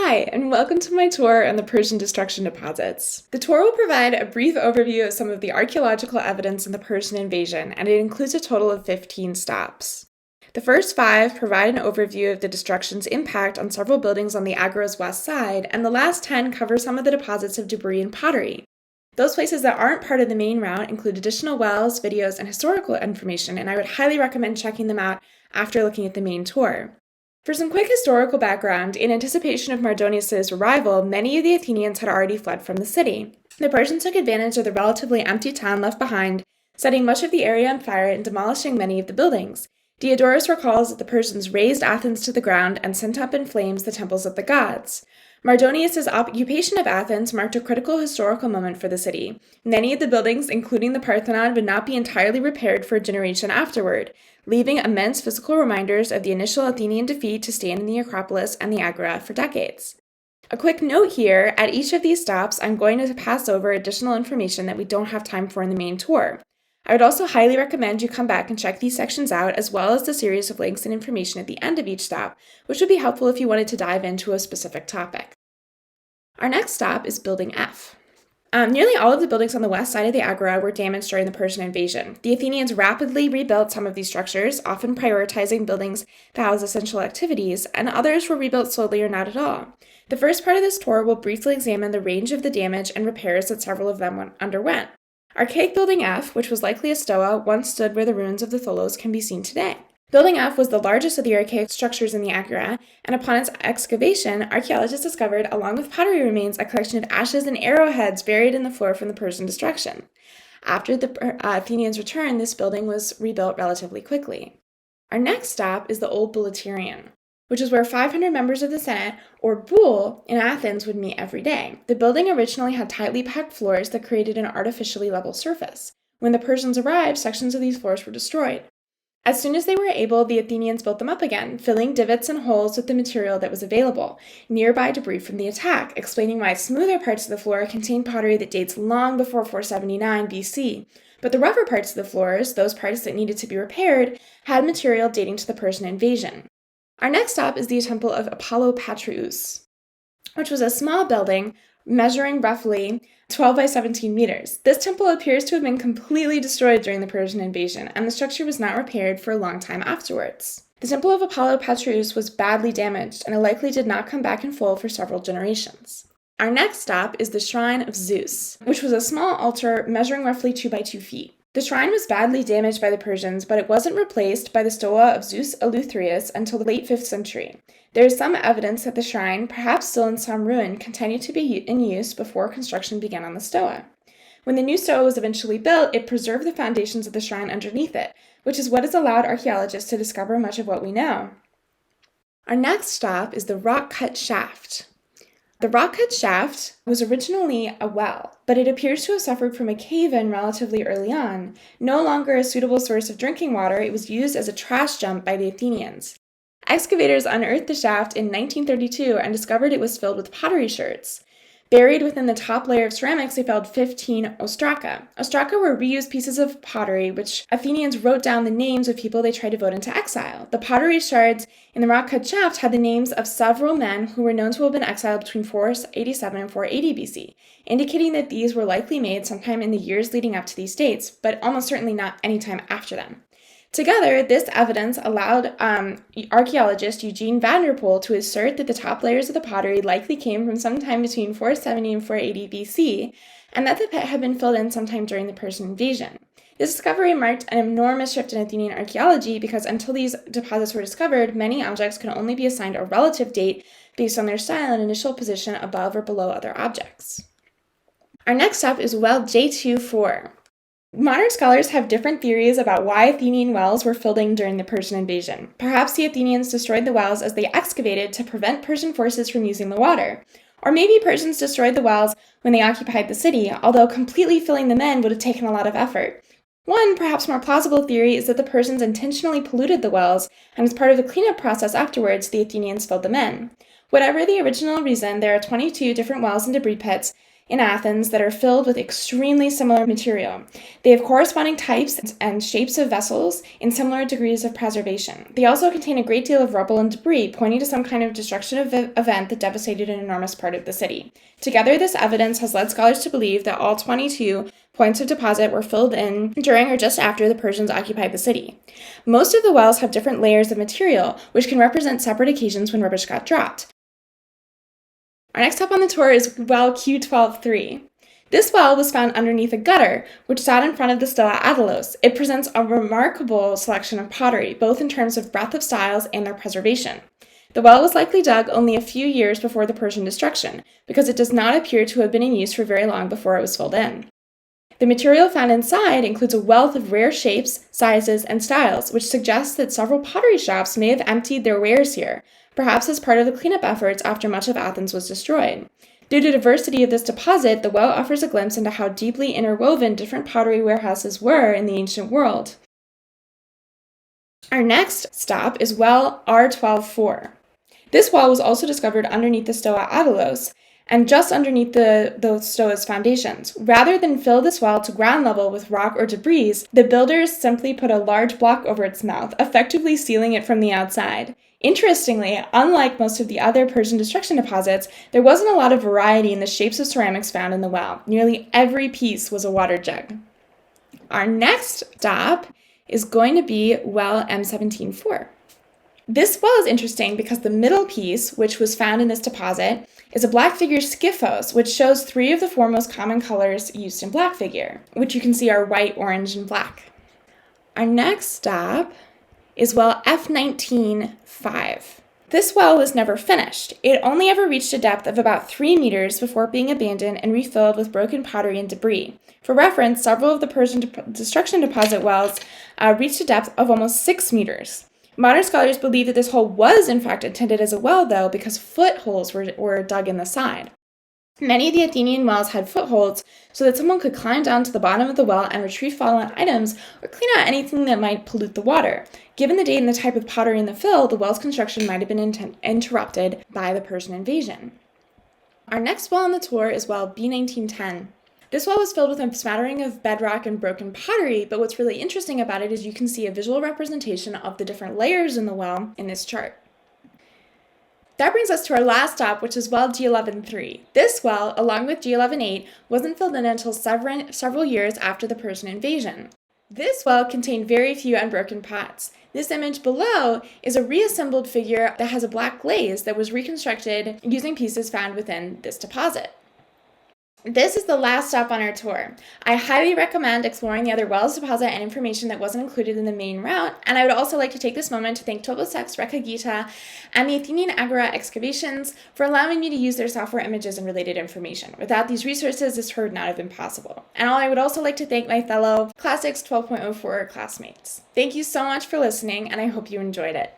Hi, and welcome to my tour on the Persian destruction deposits. The tour will provide a brief overview of some of the archaeological evidence in the Persian invasion, and it includes a total of 15 stops. The first 5 provide an overview of the destruction's impact on several buildings on the Agora's west side, and the last 10 cover some of the deposits of debris and pottery. Those places that aren't part of the main route include additional wells, videos, and historical information, and I would highly recommend checking them out after looking at the main tour. For some quick historical background, in anticipation of Mardonius's arrival, many of the Athenians had already fled from the city. The Persians took advantage of the relatively empty town left behind, setting much of the area on fire and demolishing many of the buildings. Diodorus recalls that the Persians razed Athens to the ground and sent up in flames the temples of the gods. Mardonius's occupation of Athens marked a critical historical moment for the city. Many of the buildings, including the Parthenon, would not be entirely repaired for a generation afterward, leaving immense physical reminders of the initial Athenian defeat to stand in the Acropolis and the Agora for decades. A quick note here, at each of these stops, I'm going to pass over additional information that we don't have time for in the main tour. I would also highly recommend you come back and check these sections out, as well as the series of links and information at the end of each stop, which would be helpful if you wanted to dive into a specific topic. Our next stop is Building F. Nearly all of the buildings on the west side of the Agora were damaged during the Persian invasion. The Athenians rapidly rebuilt some of these structures, often prioritizing buildings that house essential activities, and others were rebuilt slowly or not at all. The first part of this tour will briefly examine the range of the damage and repairs that several of them underwent. Archaic Building F, which was likely a stoa, once stood where the ruins of the Tholos can be seen today. Building F was the largest of the archaic structures in the Agora, and upon its excavation, archaeologists discovered, along with pottery remains, a collection of ashes and arrowheads buried in the floor from the Persian destruction. After the Athenians' return, this building was rebuilt relatively quickly. Our next stop is the Old Bouleuterion, which is where 500 members of the Senate, or boule, in Athens would meet every day. The building originally had tightly packed floors that created an artificially level surface. When the Persians arrived, sections of these floors were destroyed. As soon as they were able, the Athenians built them up again, filling divots and holes with the material that was available, nearby debris from the attack, explaining why smoother parts of the floor contain pottery that dates long before 479 BC. But the rougher parts of the floors, those parts that needed to be repaired, had material dating to the Persian invasion. Our next stop is the Temple of Apollo Patreus, which was a small building measuring roughly 12 by 17 meters. This temple appears to have been completely destroyed during the Persian invasion, and the structure was not repaired for a long time afterwards. The Temple of Apollo Patreus was badly damaged, and it likely did not come back in full for several generations. Our next stop is the Shrine of Zeus, which was a small altar measuring roughly 2 by 2 feet. The shrine was badly damaged by the Persians, but it wasn't replaced by the stoa of Zeus Eleutherius until the late 5th century. There is some evidence that the shrine, perhaps still in some ruin, continued to be in use before construction began on the stoa. When the new stoa was eventually built, it preserved the foundations of the shrine underneath it, which is what has allowed archaeologists to discover much of what we know. Our next stop is the rock-cut shaft. The rock-cut shaft was originally a well, but it appears to have suffered from a cave-in relatively early on. No longer a suitable source of drinking water, it was used as a trash dump by the Athenians. Excavators unearthed the shaft in 1932 and discovered it was filled with pottery sherds. Buried within the top layer of ceramics, they found 15 ostraka. Ostraka were reused pieces of pottery, which Athenians wrote down the names of people they tried to vote into exile. The pottery shards in the rock-cut shaft had the names of several men who were known to have been exiled between 487 and 480 BC, indicating that these were likely made sometime in the years leading up to these dates, but almost certainly not any time after them. Together, this evidence allowed archaeologist Eugene Vanderpoel to assert that the top layers of the pottery likely came from sometime between 470 and 480 BC, and that the pit had been filled in sometime during the Persian invasion. This discovery marked an enormous shift in Athenian archaeology because until these deposits were discovered, many objects could only be assigned a relative date based on their style and initial position above or below other objects. Our next stop is well J24. Modern scholars have different theories about why Athenian wells were filled in during the Persian invasion. Perhaps the Athenians destroyed the wells as they excavated to prevent Persian forces from using the water. Or maybe Persians destroyed the wells when they occupied the city, although completely filling them in would have taken a lot of effort. One, perhaps more plausible theory is that the Persians intentionally polluted the wells, and as part of the cleanup process afterwards, the Athenians filled them in. Whatever the original reason, there are 22 different wells and debris pits in Athens that are filled with extremely similar material. They have corresponding types and shapes of vessels in similar degrees of preservation. They also contain a great deal of rubble and debris, pointing to some kind of destruction event that devastated an enormous part of the city. Together, this evidence has led scholars to believe that all 22 points of deposit were filled in during or just after the Persians occupied the city. Most of the wells have different layers of material, which can represent separate occasions when rubbish got dropped. Our next stop on the tour is well Q12-3. This well was found underneath a gutter, which sat in front of the Stella Adalos. It presents a remarkable selection of pottery, both in terms of breadth of styles and their preservation. The well was likely dug only a few years before the Persian destruction, because it does not appear to have been in use for very long before it was filled in. The material found inside includes a wealth of rare shapes, sizes, and styles, which suggests that several pottery shops may have emptied their wares here, perhaps as part of the cleanup efforts after much of Athens was destroyed. Due to the diversity of this deposit, the well offers a glimpse into how deeply interwoven different pottery warehouses were in the ancient world. Our next stop is well R12-4. This well was also discovered underneath the Stoa Adalos, and just underneath the stoa's foundations. Rather than fill this well to ground level with rock or debris, the builders simply put a large block over its mouth, effectively sealing it from the outside. Interestingly, unlike most of the other Persian destruction deposits, there wasn't a lot of variety in the shapes of ceramics found in the well. Nearly every piece was a water jug. Our next stop is going to be well M17-4. This well is interesting because the middle piece, which was found in this deposit, is a black figure skyphos, which shows 3 of the 4 most common colors used in black figure, which you can see are white, orange, and black. Our next stop is well F19-5. This well was never finished. It only ever reached a depth of about 3 meters before being abandoned and refilled with broken pottery and debris. For reference, several of the Persian destruction deposit wells reached a depth of almost 6 meters. Modern scholars believe that this hole was in fact intended as a well, though, because footholes were dug in the side. Many of the Athenian wells had footholds so that someone could climb down to the bottom of the well and retrieve fallen items or clean out anything that might pollute the water. Given the date and the type of pottery in the fill, the well's construction might have been interrupted by the Persian invasion. Our next well on the tour is well B19-10. This well was filled with a smattering of bedrock and broken pottery, but what's really interesting about it is you can see a visual representation of the different layers in the well in this chart. That brings us to our last stop, which is well G11-3. This well, along with G11-8, wasn't filled in until several years after the Persian invasion. This well contained very few unbroken pots. This image below is a reassembled figure that has a black glaze that was reconstructed using pieces found within this deposit. This is the last stop on our tour. I highly recommend exploring the other wells deposit and information that wasn't included in the main route, and I would also like to take this moment to thank Toposex, Reka Gita, and the Athenian Agora excavations for allowing me to use their software images and related information. Without these resources, this tour would not have been possible. And I would also like to thank my fellow Classics 12.04 classmates. Thank you so much for listening, and I hope you enjoyed it.